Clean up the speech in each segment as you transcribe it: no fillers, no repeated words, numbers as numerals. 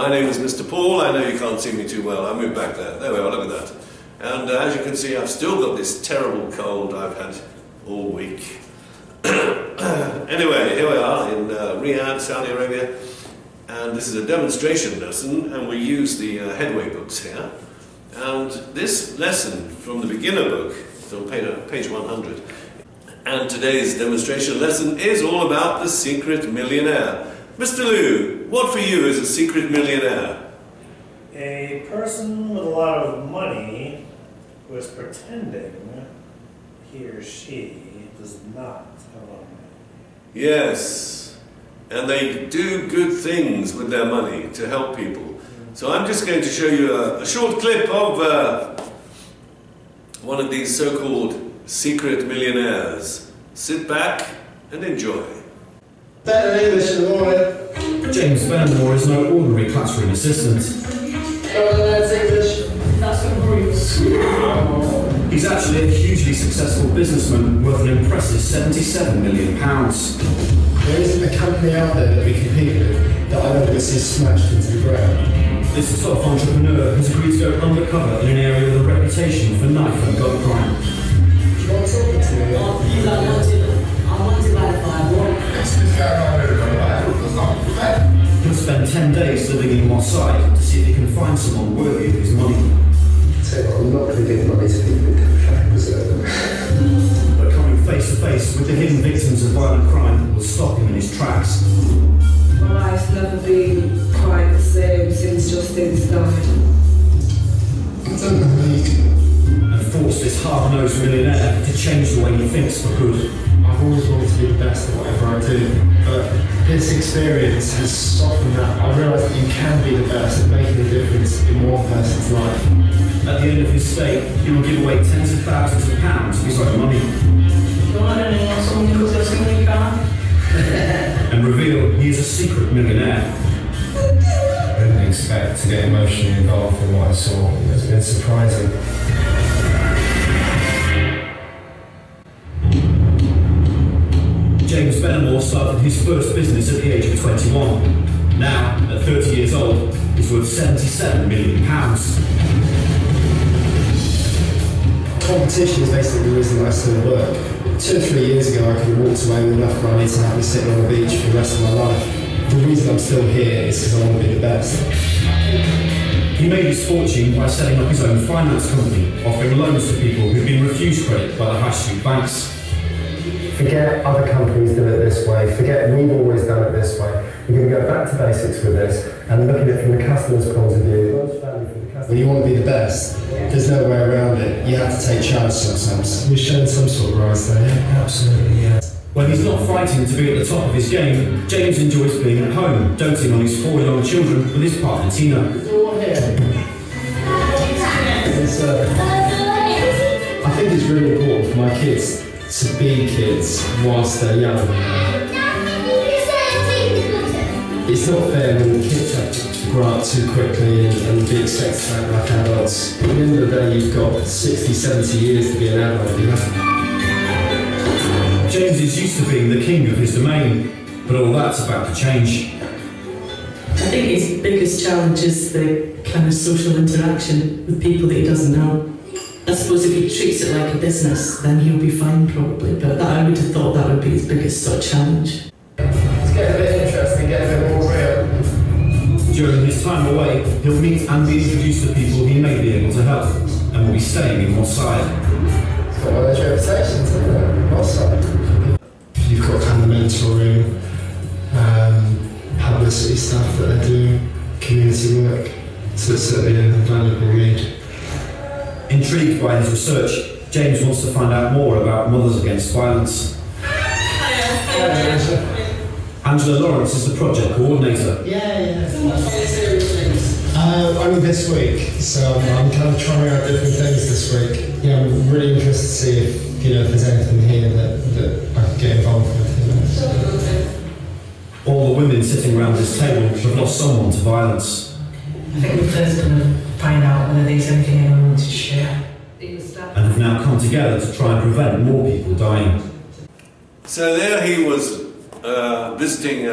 My name is Mr. Paul. I know you can't see me too well. I moved back there. There we are, look at that. And as you can see, I've still got this terrible cold I've had all week. Anyway, here we are in Riyadh, Saudi Arabia. And this is a demonstration lesson, and we use the headway books here. And this lesson from the beginner book is on page 100. And today's demonstration lesson is all about the secret millionaire. Mr. Liu, what for you is a secret millionaire? A person with a lot of money who is pretending he or she does not have a lot of money. Yes, and they do good things with their money to help people. So I'm just going to show you a short clip of one of these so-called secret millionaires. Sit back and enjoy. Better English in the morning. James Benamor is no ordinary classroom assistant. That's English. That's the Bruce. He's actually a hugely successful businessman worth an impressive £77 million. There isn't a company out there that we compete with that I don't see smashed into the ground. This top entrepreneur has agreed to go undercover in an area with a reputation for knife and gun crime. Do you want to talk to me? I wanted by the firewall. He'll spend 10 days living in Mossad to see if he can find someone worthy of his money. Tell you what, I'm not going to give money to people who don't deserve them. But coming face to face with the hidden victims of violent crime will stop him in his tracks. My life's never been quite the same since Justin's died. I don't know how you can. And force this hard-nosed millionaire to change the way he thinks for good. I've always wanted to be the best at whatever I do, but this experience has softened that. I realise that you can be the best at making a difference in one person's life. At the end of his stay, he will give away tens of thousands of pounds of his own money. And reveal he is a secret millionaire. I didn't expect to get emotionally involved in what I saw. It's been surprising. James Benamor started his first business at the age of 21. Now, at 30 years old, he's worth £77 million. Competition is basically the reason I still work. 2 or 3 years ago I could have walked away with enough money to have me sitting on the beach for the rest of my life. The reason I'm still here is because I want to be the best. He made his fortune by setting up his own finance company, offering loans to people who've been refused credit by the high street banks. Forget other companies do it this way, forget we've always done it this way. We're going to go back to basics with this and look at it from the customer's point of view. When you want to be the best, there's no way around it. You have to take charge sometimes. We've shown some sort of rise there, yeah? Absolutely, yeah. When he's not fighting to be at the top of his game, James enjoys being at home, doting on his 4 young children with his partner Tina. I think it's really important for my kids to be kids whilst they're young. It's not fair when the kids have to grow up too quickly and be expected to act like adults. At the end of the day, you've got 60, 70 years to be an adult, you know? James is used to being the king of his domain, but all that's about to change. I think his biggest challenge is the kind of social interaction with people that he doesn't know. I suppose if he treats it like a business, then he'll be fine probably, but I would have thought that would be his biggest sort of challenge. It's getting a bit interesting, getting a bit more real. During his time away, he'll meet and be introduced to people he may be able to help, and will be staying in Mossad. It's got one of those reputations, isn't it? Mossad. You've got kind of mentoring, publicity stuff that they do, community work, so it's certainly a valuable read. Intrigued by his research, James wants to find out more about Mothers Against Violence. Angela Lawrence is the project coordinator. Only this week, so I'm kind of trying out different things this week. Yeah, I'm really interested to see if if there's anything here that I could get involved with. All the women sitting around this table have lost someone to violence. I think we're first going to find out whether there's anything anyone wants to share. And have now come together to try and prevent more people dying. So there he was visiting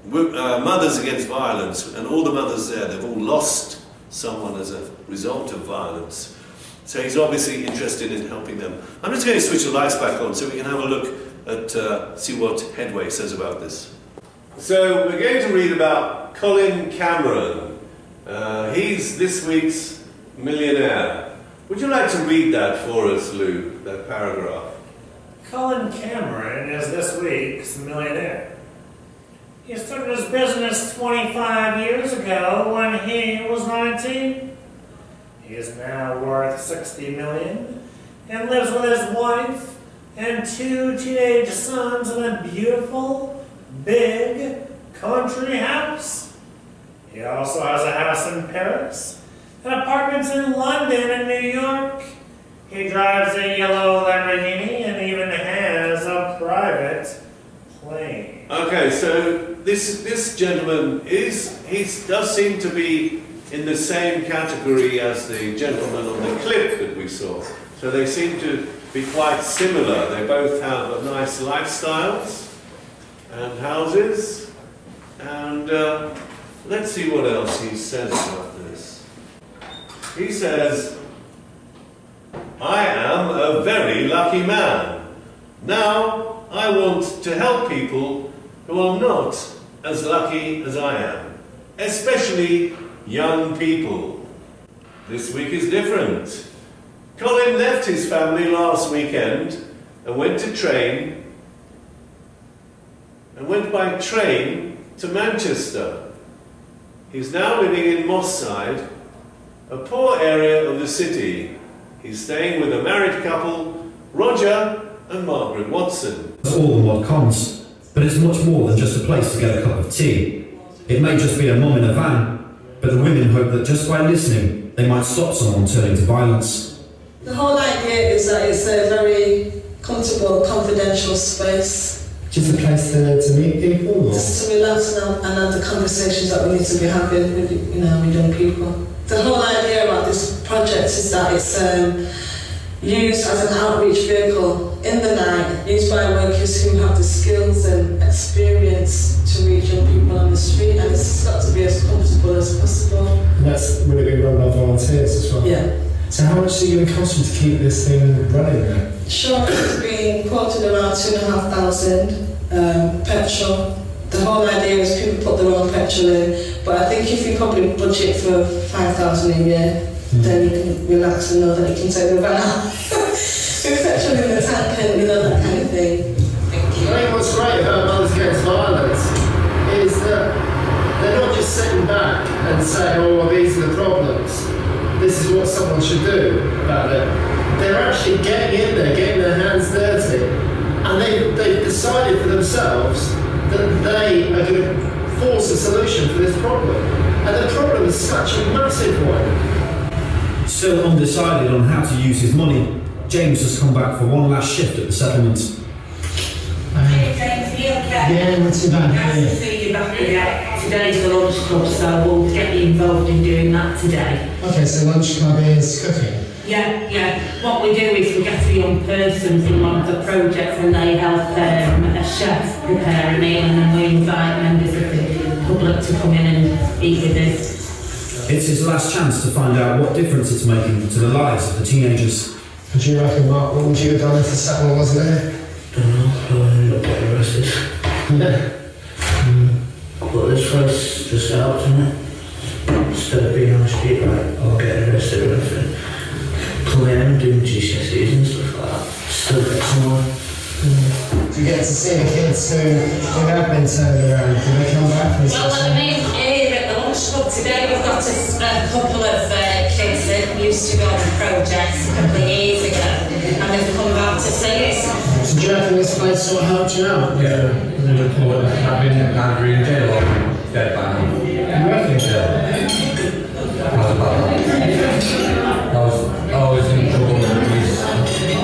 Mothers Against Violence, and all the mothers there, they've all lost someone as a result of violence. So he's obviously interested in helping them. I'm just going to switch the lights back on so we can have a look at, see what Headway says about this. So we're going to read about Colin Cameron. He's this week's Millionaire. Would you like to read that for us, Lou, that paragraph? Colin Cameron is this week's Millionaire. He started his business 25 years ago when he was 19. He is now worth $60 million and lives with his wife and 2 teenage sons in a beautiful, big country house. He also has a house in Paris and apartments in London and New York. He drives a yellow Lamborghini and even has a private plane. Okay, so this gentleman does seem to be in the same category as the gentleman on the clip that we saw. So they seem to be quite similar. They both have nice lifestyles and houses. And let's see what else he says about this. He says, "I am a very lucky man. Now I want to help people who are not as lucky as I am, especially young people. This week is different. Colin left his family last weekend and went by train to Manchester. He's now living in Moss Side, a poor area of the city. He's staying with a married couple, Roger and Margaret Watson." That's all the mod cons, but it's much more than just a place to get a cup of tea. It may just be a mum in a van, but the women hope that just by listening, they might stop someone turning to violence. The whole idea is that it's a very comfortable, confidential space. Just a place to meet people? Or? Just to relax and have the conversations that we need to be having with, with young people. The whole idea about this project is that it's used as an outreach vehicle in the night, used by workers who have the skills and experience to reach young people on the street, and it's got to be as comfortable as possible. And will it be run by volunteers as well? Yeah. So how much is it going to cost you to keep this thing running then? Sure, it's been quoted around $2,500 petrol. The whole idea is people put their own petrol in, but I think if you probably budget for $5,000 a year, then you can relax and know that you can take the van out. With petrol in the tank and that kind of thing. Thank you. I think what's great about Mothers Against Violence is that they're not just sitting back and saying, oh, well, these are the problems. This is what someone should do about it. They're actually getting in there, getting their hands dirty, and they've decided for themselves that they are going to force a solution for this problem. And the problem is such a massive one. Still undecided on how to use his money, James has come back for one last shift at the settlement. Hey James, are you okay? Yeah, not too bad. Nice to see you back again. Today's the lunch club, so we'll get you involved in doing that today. Okay, so lunch club is cooking? Yeah. What we do is we get a young person from one of the projects and they help a chef prepare a meal, and then we invite members of the public to come in and eat with us. It's his last chance to find out what difference it's making to the lives of the teenagers. What do you reckon, Mark? What would you have done if the settlement wasn't there? Don't know, I'll end up getting arrested. Yeah. But this place just helps, doesn't it? Instead of being on the street, like, or getting arrested or anything, coming in and doing GCSEs and stuff like that, still get someone. Do you get to see the kids who have been turned around? Do they come back? Well, I mean, here at the lunch club today we've got a couple of kids that used to go on projects a couple of years ago, and they've come back to see us. So do you reckon this place sort of helped you out? Yeah, I've been angry in jail or dead by now. You reckon? Yeah. I was in trouble with these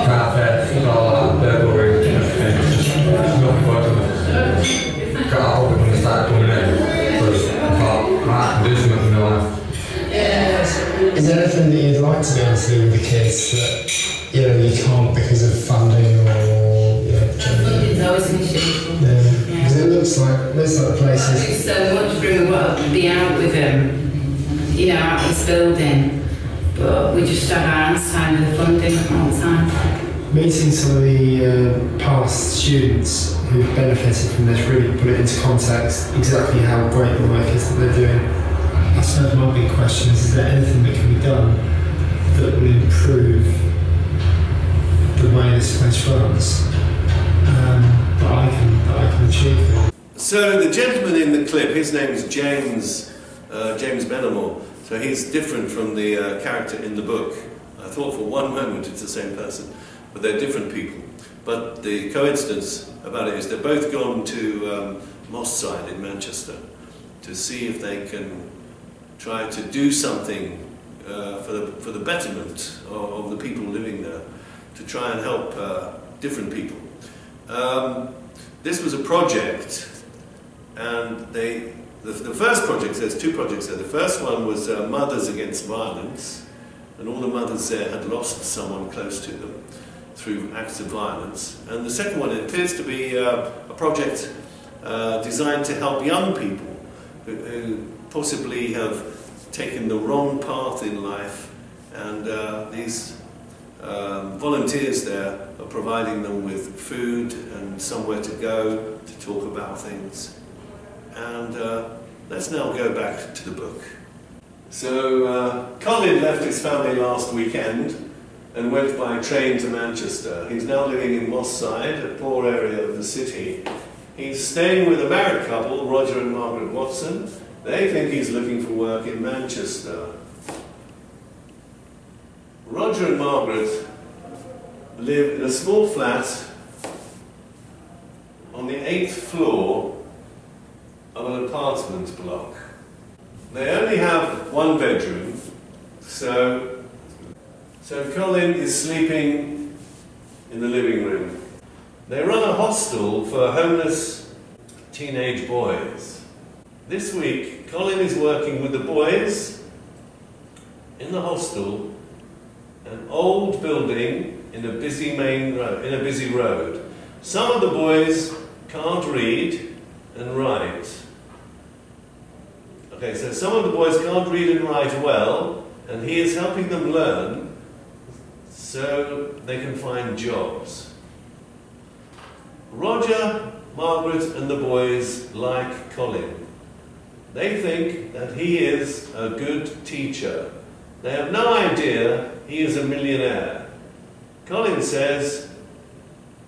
carpets and all that, burglary and everything. It's just nothing but got out of it when they started coming in. Because I thought, I can do something in my life. Is there anything that you'd like to be able to do with the kids that you can't because of funding or Funding's always an issue. Yeah. Because it looks looks like places. It's so much for him to be out with him, you know, out this building, but we just had our hands tied with the funding all the time. Meeting some of the past students who've benefited from this really put it into context exactly how great the work is that they're doing. I suppose my big question is there anything that can be done that will improve the way this place runs that I can achieve? So the gentleman in the clip, his name is James Benamor. So he's different from the character in the book. I thought for one moment it's the same person, but they're different people. But the coincidence about it is they've both gone to Moss Side in Manchester to see if they can try to do something for the betterment of the people living there, to try and help different people. This was a project, and the first project, there's two projects there. The first one was Mothers Against Violence, and all the mothers there had lost someone close to them through acts of violence. And the second one, it appears to be a project designed to help young people who possibly have taken the wrong path in life, and these volunteers there are providing them with food and somewhere to go to talk about things. And let's now go back to the book. So Colin left his family last weekend and went by train to Manchester. He's now living in Moss Side, a poor area of the city. He's staying with a married couple, Roger and Margaret Watson. They think he's looking for work in Manchester. Roger and Margaret live in a small flat on the 8th floor of an apartment block. They only have one bedroom, so Colin is sleeping in the living room. They run a hostel for homeless teenage boys. This week, Colin is working with the boys in the hostel, an old building in a busy road. Some of the boys can't read and write. Okay, so some of the boys can't read and write well, and he is helping them learn so they can find jobs. Roger, Margaret and the boys like Colin. They think that he is a good teacher. They have no idea he is a millionaire. Colin says,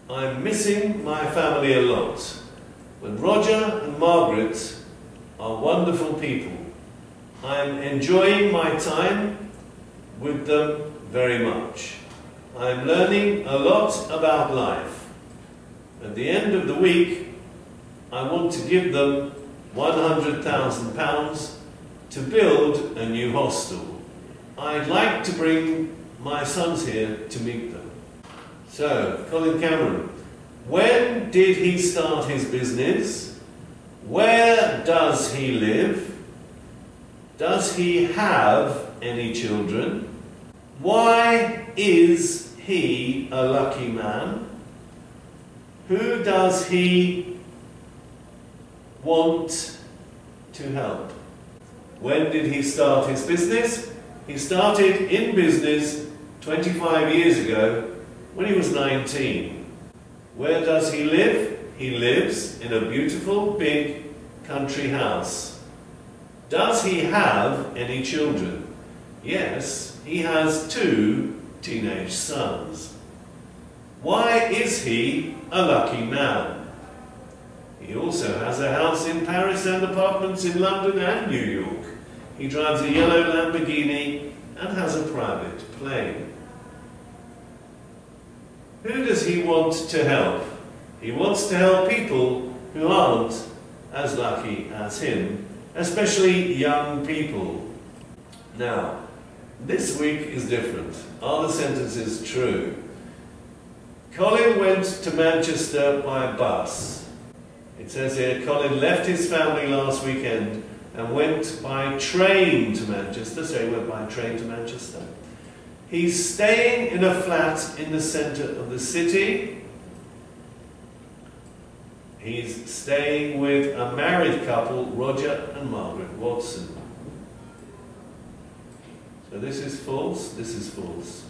"I'm missing my family a lot, but Roger and Margaret are wonderful people. I'm enjoying my time with them very much. I'm learning a lot about life. At the end of the week, I want to give them £100,000 to build a new hostel. I'd like to bring my sons here to meet them." So, Colin Cameron, when did he start his business? Where does he live? Does he have any children? Why is he a lucky man? Who does he want to help? When did he start his business? He started in business 25 years ago when he was 19. Where does he live? He lives in a beautiful big country house. Does he have any children? Yes, he has 2 teenage sons. Why is he a lucky man? He also has a house in Paris and apartments in London and New York. He drives a yellow Lamborghini and has a private plane. Who does he want to help? He wants to help people who aren't as lucky as him, especially young people. Now, this week is different. Are the sentences true? Colin went to Manchester by bus. It says here, Colin left his family last weekend and went by train to Manchester, so he went by train to Manchester. He's staying in a flat in the centre of the city. He's staying with a married couple, Roger and Margaret Watson. So this is false, this is false.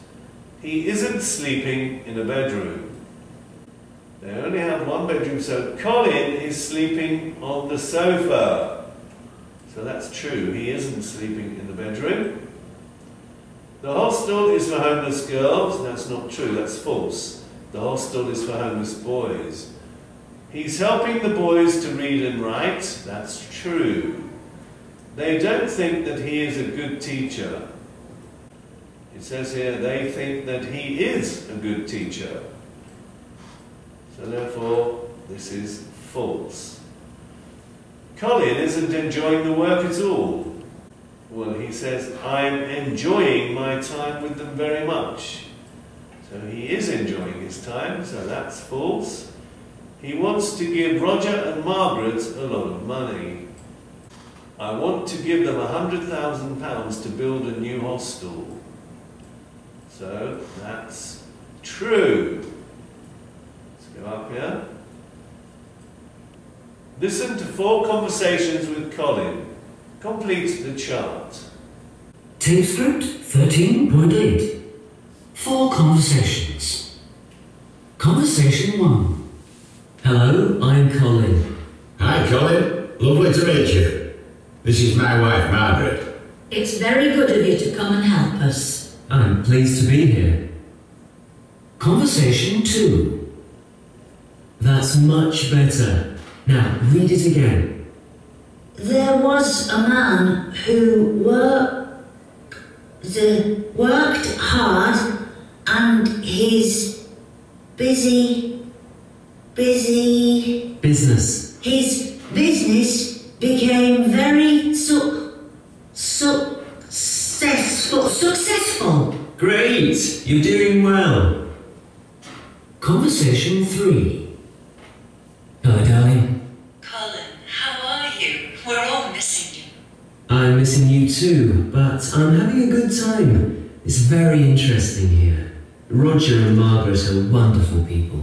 He isn't sleeping in a bedroom. They only have one bedroom, so Colin is sleeping on the sofa. So that's true, he isn't sleeping in the bedroom. The hostel is for homeless girls. That's not true, that's false. The hostel is for homeless boys. He's helping the boys to read and write. That's true. They don't think that he is a good teacher. It says here, they think that he is a good teacher. So therefore, this is false. Colin isn't enjoying the work at all. Well, he says, I'm enjoying my time with them very much. So he is enjoying his time, so that's false. He wants to give Roger and Margaret a lot of money. I want to give them £100,000 to build a new hostel. So that's true. Let's go up here. Listen to 4 conversations with Colin. Complete the chart. Tape script 13.8. 4 conversations. Conversation 1. Hello, I'm Colin. Hi, Colin. Lovely to meet you. This is my wife, Margaret. It's very good of you to come and help us. I'm pleased to be here. Conversation 2. That's much better. Now, read it again. There was a man who worked hard and his Business. His business became very successful. Great! You're doing well. Conversation 3. Hello, darling. Colin, how are you? We're all missing you. I'm missing you too, but I'm having a good time. It's very interesting here. Roger and Margaret are wonderful people.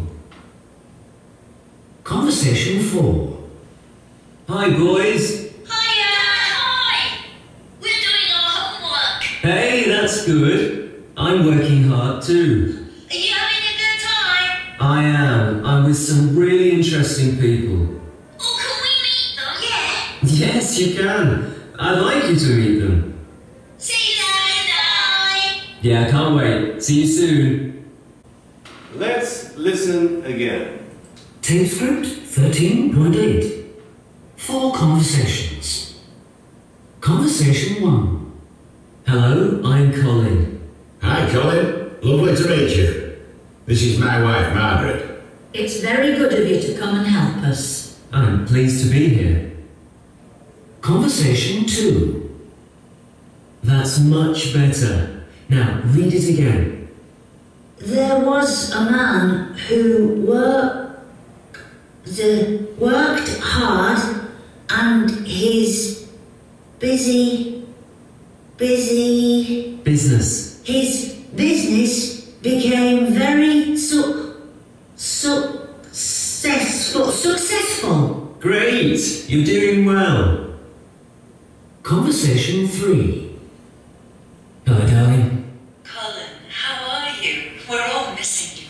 Conversation 4. Hi, boys. Hiya! Hi! We're doing our homework. Hey, that's good. I'm working hard too. Are you having a good time? I am. I'm with some really interesting people. Oh, can we meet them? Yeah. Yes, you can. I'd like you to meet them. See you later. Yeah, I can't wait. See you soon. Let's listen again. Tape script 13.8. 4 conversations. Conversation 1. Hello, I'm Colin. Hi, Colin. Lovely to meet you. This is my wife, Margaret. It's very good of you to come and help us. I'm pleased to be here. Conversation 2. That's much better. Now, read it again. There was a man who worked hard and his Business. His business became very successful. Great! You're doing well. Conversation 3. Hello, darling. Colin, how are you? We're all missing you.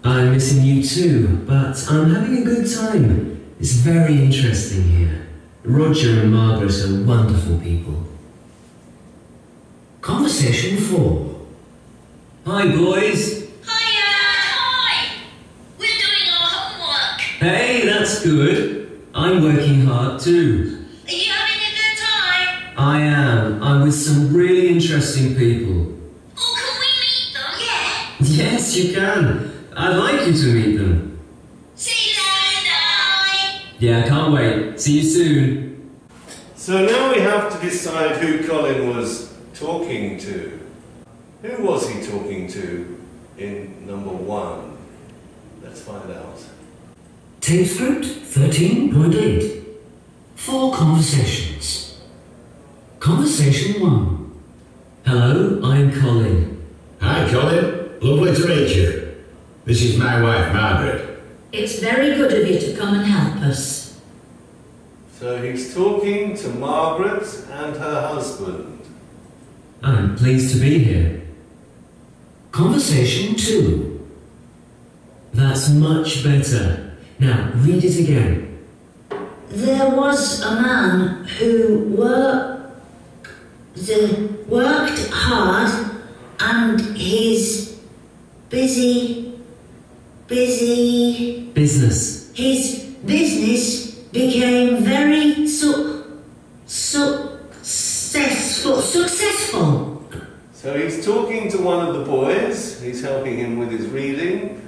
I'm missing you too, but I'm having a good time. It's very interesting here. Roger and Margaret are wonderful people. Conversation 4. Hi, boys. Hiya! Hi! We're doing our homework. Hey, that's good. I'm working hard too. Are you having a good time? I am. I'm with some really interesting people. Oh, can we meet them? Yeah. Yes, you can. I'd like you to meet them. See you later. Yeah, I can't wait. See you soon. So now we have to decide who Colin was talking to. Who was he talking to in number 1? Let's find out. Tape script 13.8. 4 conversations. Conversation 1. Hello, I'm Colin. Hi, Colin. Lovely to meet you. This is my wife, Margaret. It's very good of you to come and help us. So he's talking to Margaret and her husband. I'm pleased to be here. Conversation 2. That's much better. Now, read it again. There was a man who worked hard, and his Business. his business became very successful. So he's talking to one of the boys. He's helping him with his reading.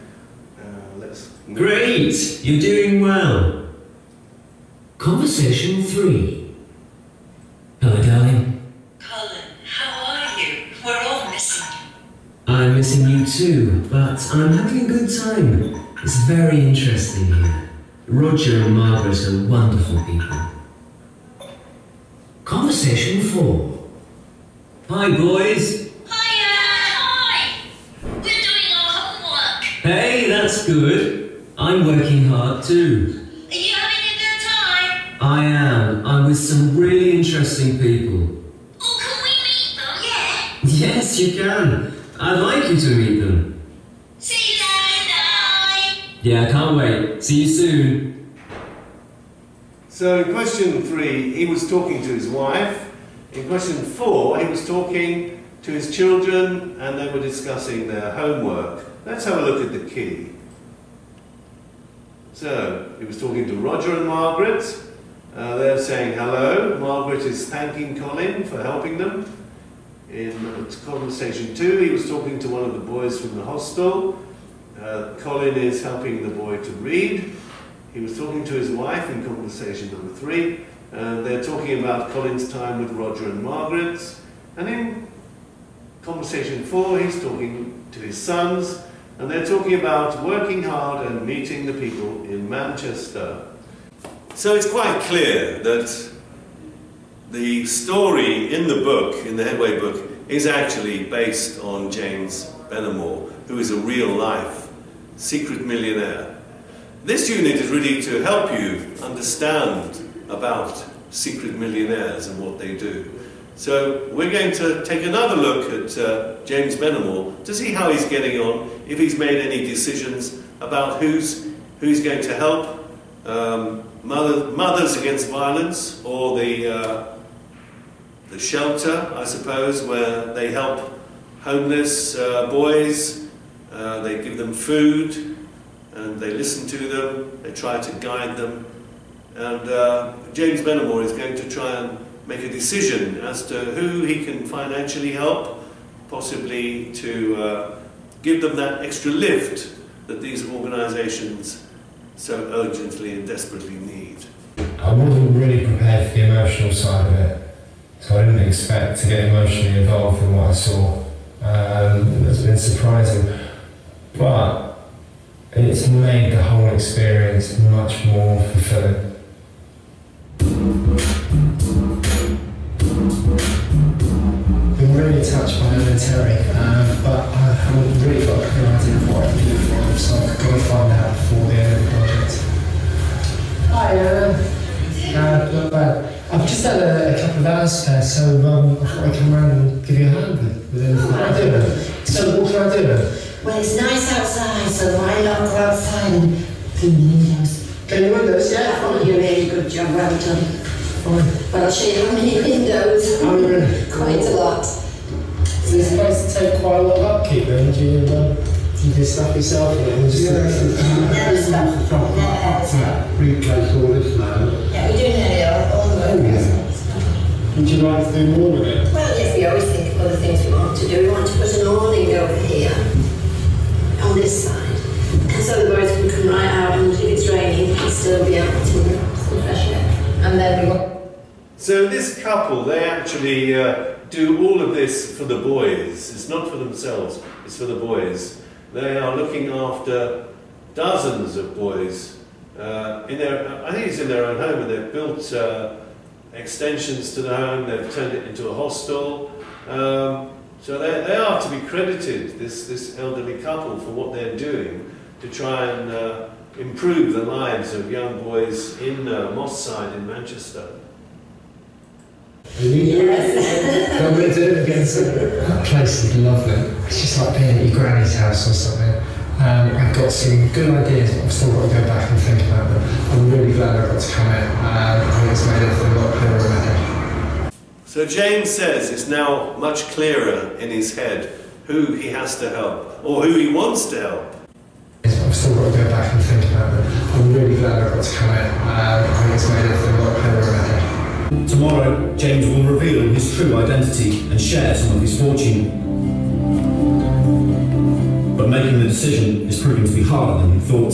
Great! You're doing well. Conversation 3. Hello, darling. Colin, how are you? We're all missing you. I'm missing you too, but I'm having a good time. It's very interesting here. Roger and Margaret are wonderful people. Conversation 4. Hi, boys. Hi! We're doing our homework. Hey, that's good. I'm working hard too. Are you having a good time? I am. I'm with some really interesting people. Oh, can we meet them? Yeah. Yes, you can. I'd like you to meet them. See you later. Yeah, I can't wait. See you soon. So in question 3, he was talking to his wife. In question 4, he was talking to his children and they were discussing their homework. Let's have a look at the key. So, he was talking to Roger and Margaret. They're saying hello. Margaret is thanking Colin for helping them. In conversation 2, he was talking to one of the boys from the hostel. Colin is helping the boy to read. He was talking to his wife in conversation number 3. They're talking about Colin's time with Roger and Margaret. And in conversation 4, he's talking to his sons. And they're talking about working hard and meeting the people in Manchester. So it's quite clear that the story in the book, in the Headway book, is actually based on James Benamor, who is a real-life secret millionaire. This unit is really to help you understand about secret millionaires and what they do. So we're going to take another look at James Benamor to see how he's getting on, if he's made any decisions about who's going to help mothers against violence, or the shelter, I suppose, where they help homeless boys. They give them food and they listen to them, they try to guide them. And James Benamor is going to try and make a decision as to who he can financially help, possibly to give them that extra lift that these organisations so urgently and desperately need. I wasn't really prepared for the emotional side of it, so I didn't expect to get emotionally involved in what I saw. It's been surprising, but it's made the whole experience much more fulfilling. Been really touched by Ellen and Terry, but I haven't really got a clear idea of what I can do for them, so I've got to find out before the end of the project. Hi, not bad. I've just had a couple of hours spare, so I thought I'd come around and give you a hand with anything. What am I doing? So what can I do? Well, it's nice outside, so why not go outside and clean the windows? Clean the windows, yeah? That would be a really good job, well done. Fine. But I'll show you how many windows. Oh, really? Quite a lot. So it's supposed to take quite a lot of upkeep then, do you do stuff yourself or just replace all this now. Yeah, we do nearly all the work. Would you like to do more with it? Well, yes, we always think of other things we want to do. We want to put an awning over here, on this side. And so the boys can come right out, and if it's raining, we can still be out to some fresh air. And then we want... So this couple, they actually do all of this for the boys. It's not for themselves, it's for the boys. They are looking after dozens of boys. I think it's in their own home, and they've built extensions to the home, they've turned it into a hostel. So they are to be credited, this elderly couple, for what they're doing to try and improve the lives of young boys in Moss Side in Manchester. Yes. Don't we do it again soon? That place is lovely. It's just like being at your granny's house or something. I've got some good ideas, but I've still got to go back and think about them. I'm really glad I got to come in. I think it's made everything a lot clearer in my head. So James says it's now much clearer in his head who he has to help, or who he wants to help. I've still got to go back and think about them. I'm really glad I got to come in. I think it's made everything a lot clearer in my head. Tomorrow, James will reveal his true identity and share some of his fortune. But making the decision is proving to be harder than he thought.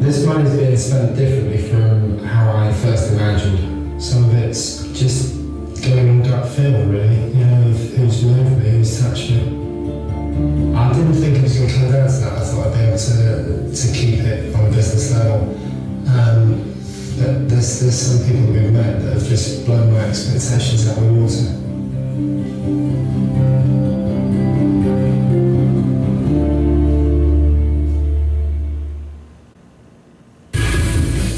This money's being spent differently from how I first imagined. Some of it's just going on gut feel, really, you know, of who's moved me, who's touched me. I didn't think it was going to come down to that. I thought I'd be able to keep it on a business level. But there's some people we've met that have just blown my expectations out of the water.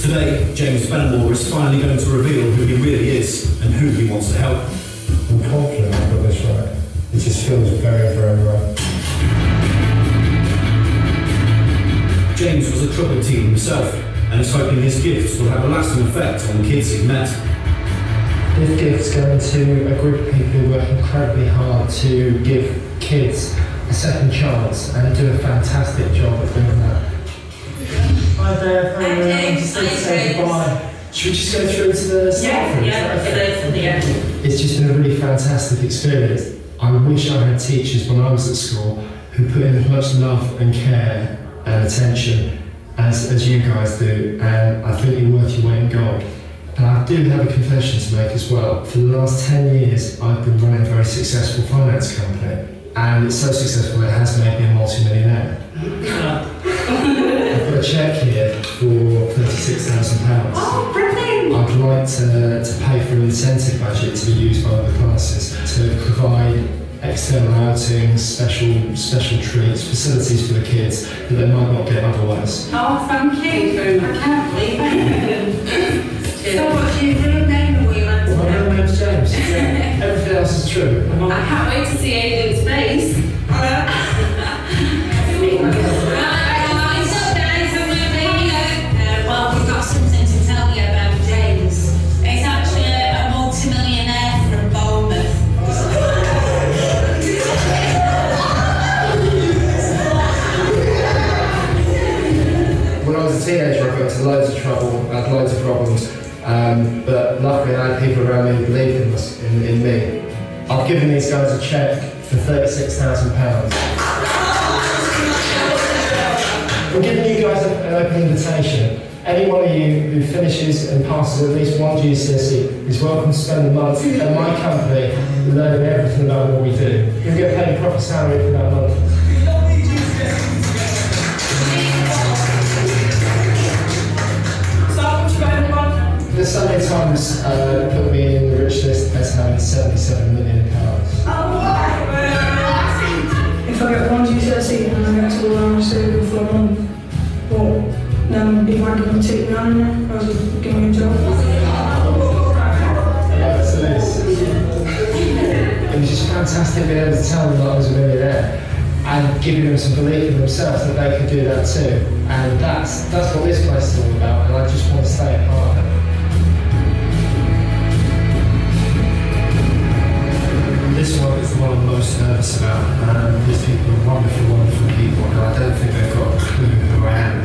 Today, James Benmore is finally going to reveal who he really is and who he wants to help. I'm confident I've got this right. It just feels very, very right. James was a troubled teen himself and is hoping his gifts will have a lasting effect on the kids he's met. This gift's going to a group of people who work incredibly hard to give kids a second chance and do a fantastic job of doing that. Hi there, I'm just going to say goodbye. Should we just go through to the staff room? Yeah. It's just been a really fantastic experience. I wish I had teachers when I was at school who put in as much love and care and attention as you guys do, and I think you're worth your weight in gold. And I do have a confession to make as well. For the last 10 years, I've been running a very successful finance company, and it's so successful it has made me a multi-millionaire. I've got a cheque here for £36,000. Oh, brilliant! I'd like to pay for an incentive budget to be used by other classes to provide external outings, special treats, facilities for the kids that they might not get otherwise. Oh, thank you. I can't believe it. So what's your real name, Wheeler? Well, my real name's James. Everything else is true. I can't wait to see Aidan's face. Well, we've got something to tell you about James. He's actually a multi-millionaire from Bournemouth. When I was a teenager, I got into loads of trouble, I had loads of problems, but luckily I had people around me who believed in me. I've given these guys a cheque for £36,000. I'm giving you guys an open invitation. Any one of you who finishes and passes at least one GCSE is welcome to spend the month at my company learning everything about what we do. You'll get paid a proper salary for that month. The Sunday Times put me in the rich list as having £77 million. If I get one GCSE and I get to around saving for a month, well, then people aren't going to take me on there, I was giving me a job. It was just fantastic being able to tell them that I was a millionaire and giving them some belief in themselves that they could do that too. And that's what this place is all about, and I just want to stay a part of it. This one is the one I'm most nervous about. These people are wonderful, wonderful people, and I don't think they've got a clue who I am.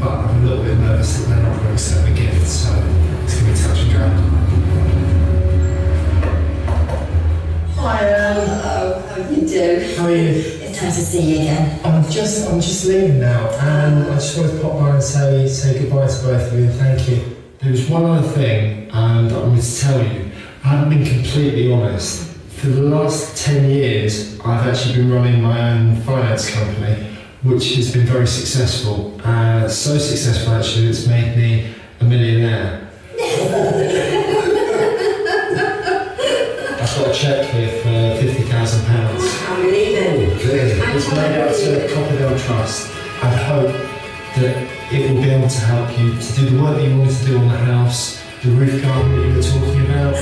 But I'm a little bit nervous that they're not going to accept the gift, so it's going to be touch and go. Hi, hello, how do you do? How are you? It's nice to see you again. I'm just leaving now, and I just wanted to pop by and say goodbye to both of you and thank you. There was one other thing that I wanted to tell you. I haven't been completely honest. For the last 10 years, I've actually been running my own finance company, which has been very successful. So successful actually, it's made me a millionaire. I've got a cheque here for £50,000. I believe it. It's made out to Copperfield Trust. I've hope that it will be able to help you to do the work that you wanted to do on the house, the roof garden that you were talking about. I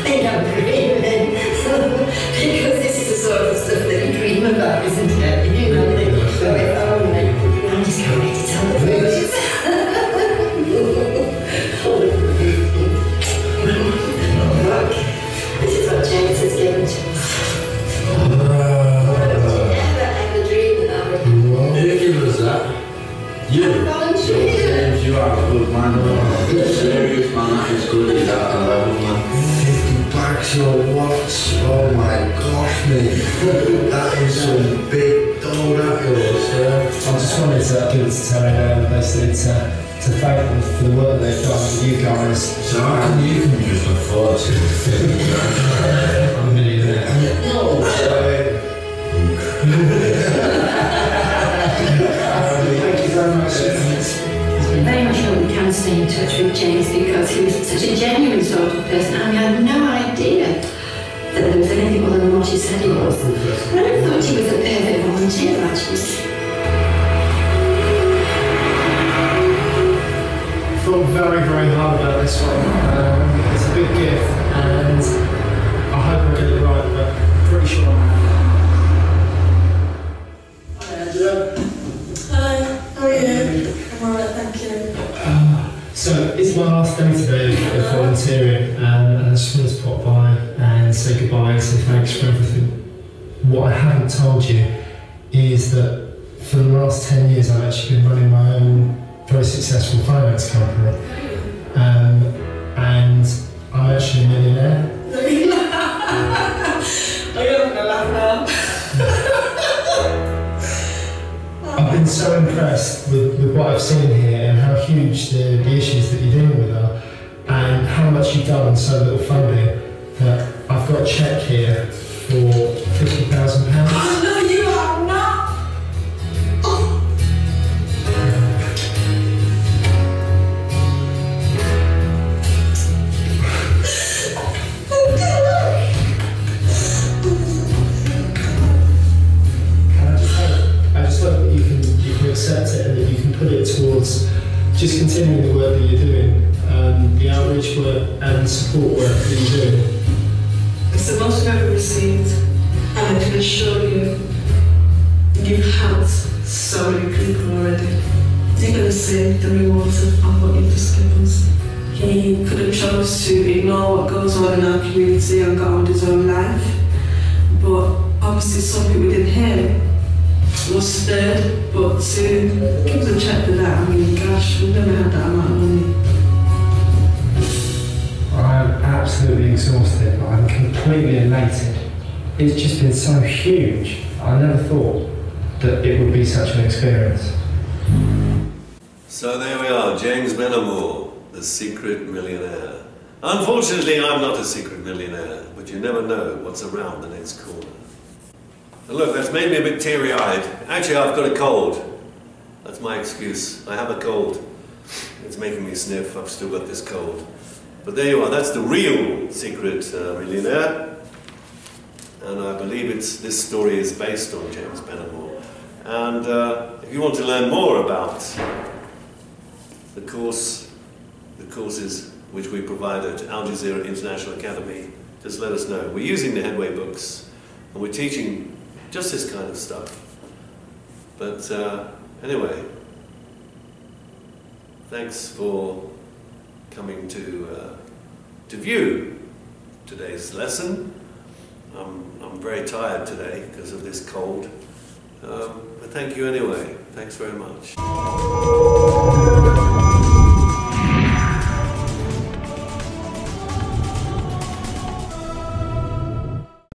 think I'm dreaming. Because this is the sort of stuff that you dream about, isn't it? You know, they go it only. I just can't wait to tell the boys. Look, this is what James has given to us. Ever dreamed that would happen? Who gave us that? You? James, you are a good man. You're serious, man. That is good. You're at a level, man. 50 bucks your watch. Oh my gosh, mate. That is some big dough, that is. I just wanted to give it to Terry basically to thank them for the work they've done with you guys. So how come you can just afford to? I'm a millionaire. No, sorry. Thank you very much. Very much hope we can stay in touch with James because he was such a genuine sort of person. I mean, I had no idea that there was anything other than what he said he was. And I thought he was a perfect volunteer, actually. I thought very, very hard about this one. It's a big gift and I hope I get it right, but I'm pretty sure I am. Hi Angela. Hi, how are you? I'm alright, thank you. So it's my last day today of volunteering and I just wanted to pop by and say goodbye and say thanks for everything. What I haven't told you is that for the last 10 years I've actually been running my own very successful finance company and I'm actually a millionaire. Are you not going to laugh now? I've been so impressed with what I've seen here and how huge the issues that you're dealing with are and how much you've done and so little funding that I've got a cheque here for £50,000. Oh no, you are not! I just hope that you can accept it and that you can put it towards just continuing the work that you're doing, the outreach work and support work that you're doing. It's the most I've ever received, and I can assure you, you've helped so many people already. You're going to see the rewards of what you've just given us. He could have chose to ignore what goes on in our community and got on with his own life, but obviously some people didn't hear it. Was stirred, but to give them a check for that, I mean, gosh, we've never had that amount of money. I'm absolutely exhausted, but I'm completely elated. It's just been so huge. I never thought that it would be such an experience. So there we are, James Benamor, the secret millionaire. Unfortunately, I'm not a secret millionaire, but you never know what's around the next corner. And look, that's made me a bit teary-eyed. Actually, I've got a cold. That's my excuse. I have a cold. It's making me sniff. I've still got this cold. But there you are. That's the real secret millionaire. And I believe this story is based on James Benamor. And if you want to learn more about the courses which we provide at Al Jazeera International Academy, just let us know. We're using the Headway books, and we're teaching just this kind of stuff. But anyway, thanks for coming to view today's lesson. I'm very tired today because of this cold, but thank you anyway. Thanks very much.